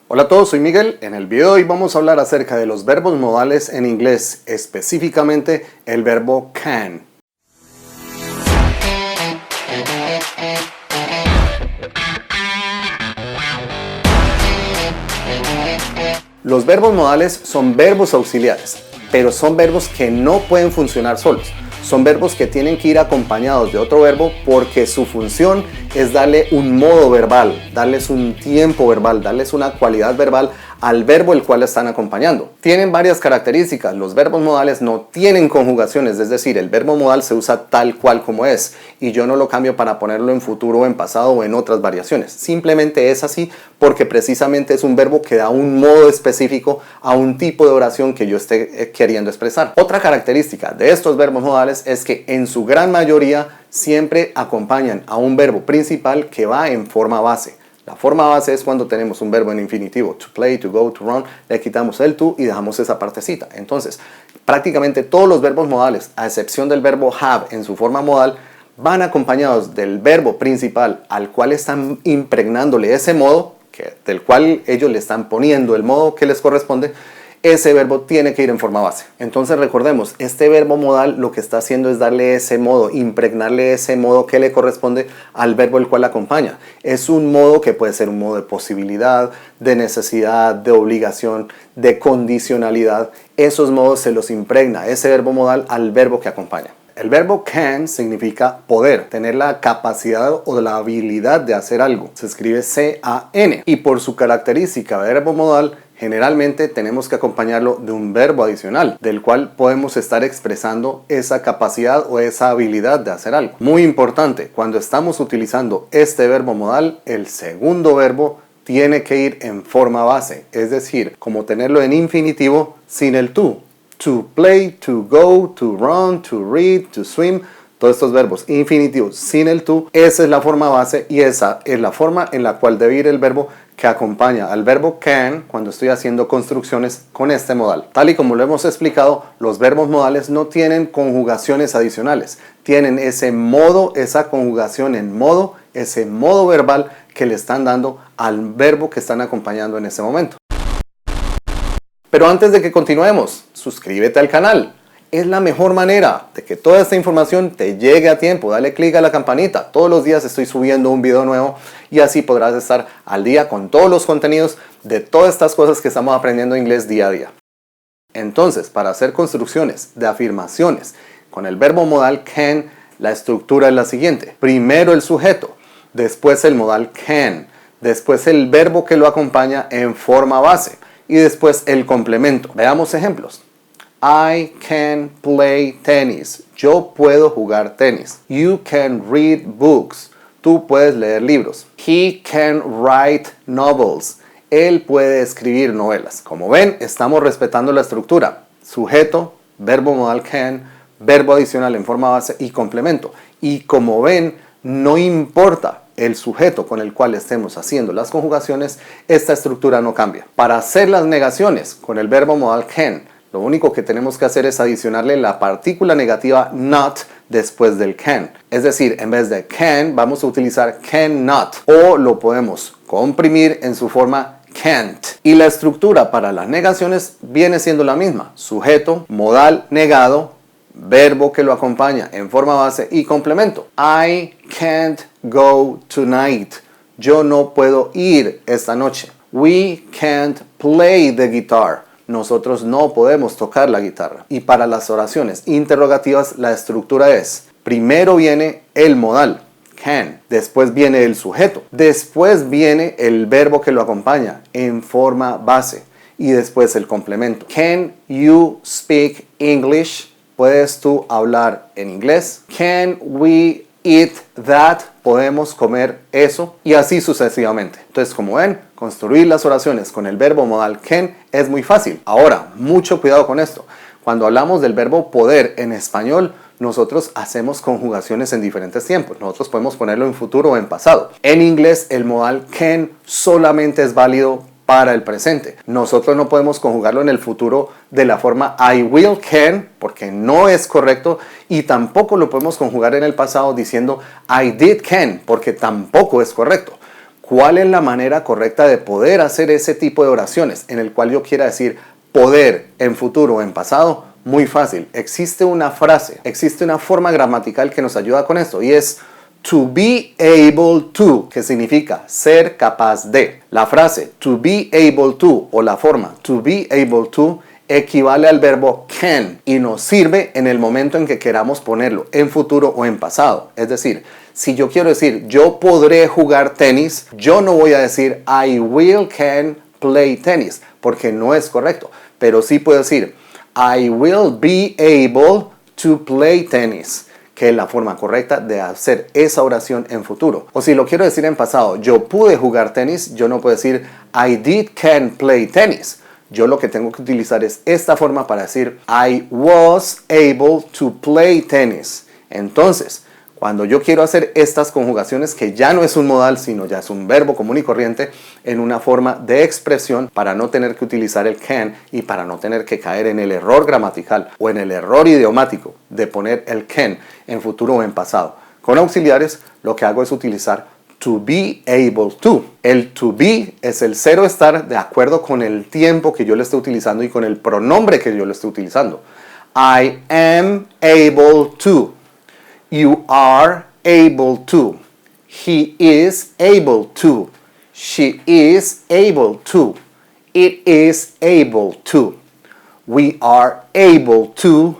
Hola a todos, soy Miguel. En el video de hoy vamos a hablar acerca de los verbos modales en inglés, específicamente el verbo can. Los verbos modales son verbos auxiliares, pero son verbos que no pueden funcionar solos. Son verbos que tienen que ir acompañados de otro verbo porque su función es darle un modo verbal, darles un tiempo verbal, darles una cualidad verbal al verbo el cual están acompañando. Tienen varias características. Los verbos modales no tienen conjugaciones, es decir, el verbo modal se usa tal cual como es y yo no lo cambio para ponerlo en futuro o en pasado o en otras variaciones. Simplemente es así porque precisamente es un verbo que da un modo específico a un tipo de oración que yo esté queriendo expresar. Otra característica de estos verbos modales es que en su gran mayoría siempre acompañan a un verbo principal que va en forma base. La forma base es cuando tenemos un verbo en infinitivo, to play, to go, to run, le quitamos el to y dejamos esa partecita. Entonces, prácticamente todos los verbos modales, a excepción del verbo have en su forma modal, van acompañados del verbo principal al cual están impregnándole ese modo, del cual ellos le están poniendo el modo que les corresponde. Ese verbo tiene que ir en forma base. Entonces recordemos, este verbo modal lo que está haciendo es darle ese modo, impregnarle ese modo que le corresponde al verbo el cual acompaña. Es un modo que puede ser un modo de posibilidad, de necesidad, de obligación, de condicionalidad. Esos modos se los impregna ese verbo modal al verbo que acompaña. El verbo can significa poder, tener la capacidad o la habilidad de hacer algo. Se escribe C-A-N. Y por su característica de verbo modal, generalmente tenemos que acompañarlo de un verbo adicional, del cual podemos estar expresando esa capacidad o esa habilidad de hacer algo. Muy importante, cuando estamos utilizando este verbo modal, el segundo verbo tiene que ir en forma base, es decir, como tenerlo en infinitivo sin el to. To play, to go, to run, to read, to swim. Todos estos verbos infinitivos sin el to, esa es la forma base y esa es la forma en la cual debe ir el verbo que acompaña al verbo can cuando estoy haciendo construcciones con este modal. Tal y como lo hemos explicado, los verbos modales no tienen conjugaciones adicionales. Tienen ese modo, esa conjugación en modo, ese modo verbal que le están dando al verbo que están acompañando en ese momento. Pero antes de que continuemos, suscríbete al canal. Es la mejor manera de que toda esta información te llegue a tiempo. Dale click a la campanita. Todos los días estoy subiendo un video nuevo y así podrás estar al día con todos los contenidos de todas estas cosas que estamos aprendiendo inglés día a día. Entonces, para hacer construcciones de afirmaciones con el verbo modal can, la estructura es la siguiente. Primero el sujeto, después el modal can, después el verbo que lo acompaña en forma base y después el complemento. Veamos ejemplos. I can play tennis. Yo puedo jugar tenis. You can read books. Tú puedes leer libros. He can write novels. Él puede escribir novelas. Como ven, estamos respetando la estructura. Sujeto, verbo modal can, verbo adicional en forma base y complemento. Y como ven, no importa el sujeto con el cual estemos haciendo las conjugaciones, esta estructura no cambia. Para hacer las negaciones con el verbo modal can, lo único que tenemos que hacer es adicionarle la partícula negativa not después del can. Es decir, en vez de can, vamos a utilizar cannot o lo podemos comprimir en su forma can't. Y la estructura para las negaciones viene siendo la misma. Sujeto, modal negado, verbo que lo acompaña en forma base y complemento. I can't go tonight. Yo no puedo ir esta noche. We can't play the guitar. Nosotros no podemos tocar la guitarra. Y para las oraciones interrogativas la estructura es: primero viene el modal, can, después viene el sujeto, después viene el verbo que lo acompaña en forma base y después el complemento. Can you speak English? ¿Puedes tú hablar en inglés? Can we eat that? ¿Podemos comer eso? Y así sucesivamente. Entonces, como ven, construir las oraciones con el verbo modal can es muy fácil. Ahora, mucho cuidado con esto. Cuando hablamos del verbo poder en español, nosotros hacemos conjugaciones en diferentes tiempos. Nosotros podemos ponerlo en futuro o en pasado. En inglés, el modal can solamente es válido para el presente. Nosotros no podemos conjugarlo en el futuro de la forma I will can, porque no es correcto, y tampoco lo podemos conjugar en el pasado diciendo I did can, porque tampoco es correcto. ¿Cuál es la manera correcta de poder hacer ese tipo de oraciones en el cual yo quiera decir poder en futuro o en pasado? Muy fácil. Existe una frase, existe una forma gramatical que nos ayuda con esto y es to be able to, que significa ser capaz de. La frase to be able to o la forma to be able to equivale al verbo can y nos sirve en el momento en que queramos ponerlo, en futuro o en pasado. Es decir, si yo quiero decir yo podré jugar tenis, yo no voy a decir I will can play tennis, porque no es correcto. Pero sí puedo decir I will be able to play tennis, que es la forma correcta de hacer esa oración en futuro. O si lo quiero decir en pasado, yo pude jugar tenis, yo no puedo decir I did can play tennis. Yo lo que tengo que utilizar es esta forma para decir I was able to play tennis. Entonces, cuando yo quiero hacer estas conjugaciones, que ya no es un modal, sino ya es un verbo común y corriente, en una forma de expresión para no tener que utilizar el can y para no tener que caer en el error gramatical o en el error idiomático de poner el can en futuro o en pasado. Con auxiliares, lo que hago es utilizar to be able to. El to be es el cero estar de acuerdo con el tiempo que yo le esté utilizando y con el pronombre que yo le esté utilizando. I am able to. You are able to. He is able to. She is able to. It is able to. We are able to.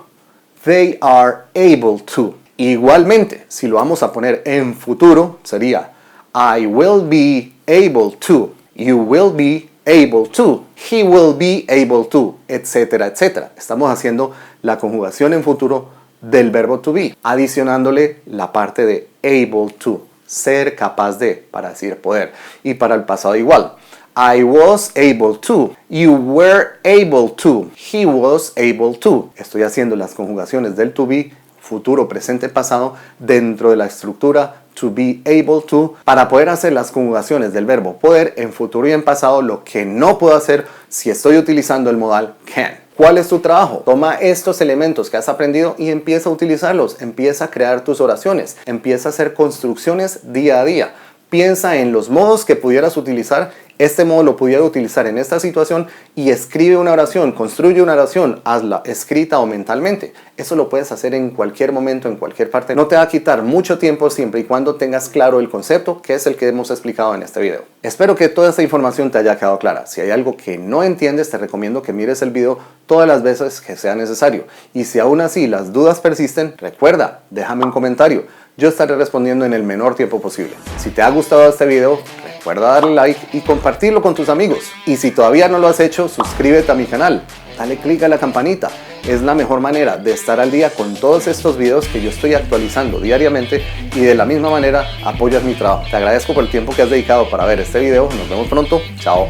They are able to. Igualmente, si lo vamos a poner en futuro, sería I will be able to. You will be able to. He will be able to, etcétera, etcétera. Estamos haciendo la conjugación en futuro del verbo to be, adicionándole la parte de able to, ser capaz de, para decir poder. Y para el pasado igual. I was able to. You were able to. He was able to. Estoy haciendo las conjugaciones del to be, futuro, presente, pasado, dentro de la estructura to be able to, para poder hacer las conjugaciones del verbo poder en futuro y en pasado, lo que no puedo hacer si estoy utilizando el modal can. ¿Cuál es tu trabajo? Toma estos elementos que has aprendido y empieza a utilizarlos. Empieza a crear tus oraciones. Empieza a hacer construcciones día a día. Piensa en los modos que pudieras utilizar. Este modo lo pudiera utilizar en esta situación y escribe una oración, construye una oración, hazla escrita o mentalmente. Eso lo puedes hacer en cualquier momento, en cualquier parte. No te va a quitar mucho tiempo siempre y cuando tengas claro el concepto, que es el que hemos explicado en este video. Espero que toda esta información te haya quedado clara. Si hay algo que no entiendes, te recomiendo que mires el video todas las veces que sea necesario. Y si aún así las dudas persisten, recuerda, déjame un comentario. Yo estaré respondiendo en el menor tiempo posible. Si te ha gustado este video, recuerda darle like y compartirlo con tus amigos. Y si todavía no lo has hecho, suscríbete a mi canal. Dale click a la campanita. Es la mejor manera de estar al día con todos estos videos que yo estoy actualizando diariamente y de la misma manera apoyas mi trabajo. Te agradezco por el tiempo que has dedicado para ver este video. Nos vemos pronto. Chao.